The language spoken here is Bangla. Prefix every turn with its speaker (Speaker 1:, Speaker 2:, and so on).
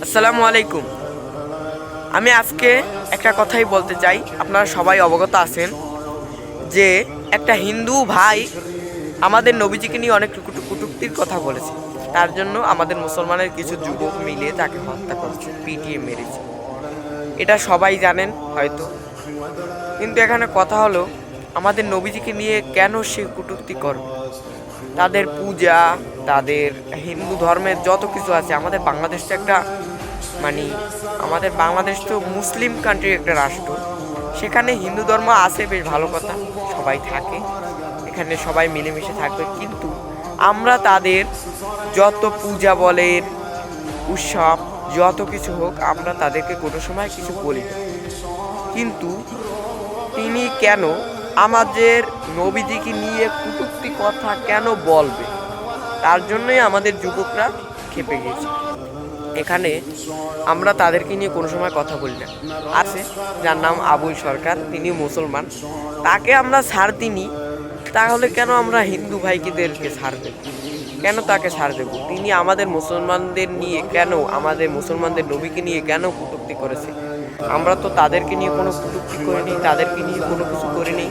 Speaker 1: আসসালামু আলাইকুম। আমি আজকে একটা কথাই বলতে চাই। আপনারা সবাই অবগত আছেন যে একটা হিন্দু ভাই আমাদের নবীজিকে নিয়ে অনেক কটূক্তির কথা বলেছে। তার জন্য আমাদের মুসলমানের কিছু যুবক মিলে তাকে হত্যা করেছে, পিটিয়ে মেরেছে। এটা সবাই জানেন হয়তো। কিন্তু এখানে কথা হলো, আমাদের নবীজিকে নিয়ে কেন সে কটূক্তি করবে? তাদের পূজা, তাদের হিন্দু ধর্মের যত কিছু আছে, আমাদের বাংলাদেশ তো একটা মানে আমাদের বাংলাদেশ তো মুসলিম কান্ট্রির একটা রাষ্ট্র। সেখানে হিন্দু ধর্ম আছে, বেশ ভালো কথা, সবাই থাকে এখানে, সবাই মিলেমিশে থাকবে। কিন্তু আমরা তাদের যত পূজা বলেন, উৎসব, যত কিছু হোক, আমরা তাদেরকে কোনো সময় কিছু বলি না। কিন্তু তিনি কেন আমাদের নবীজিকে নিয়ে কটূক্তি কথা কেন বলবে? তার জন্যই আমাদের যুবকরা ক্ষেপে গেছে। এখানে আমরা তাদেরকে নিয়ে কোনো সময় কথা বলি না। আছে যার নাম আবুল সরকার, তিনি মুসলমান, তাকে আমরা ছাড় দিইনি। তাহলে কেন আমরা হিন্দু ভাইদেরকে ছাড় দেব? কেন তাকে ছাড় দেব? তিনি আমাদের মুসলমানদের নিয়ে কেন, আমাদের মুসলমানদের নবীকে নিয়ে কেন কটূক্তি করেছে? আমরা তো তাদেরকে নিয়ে কোনো কটূক্তি করিনি, তাদেরকে নিয়ে কোনো কিছু করিনি।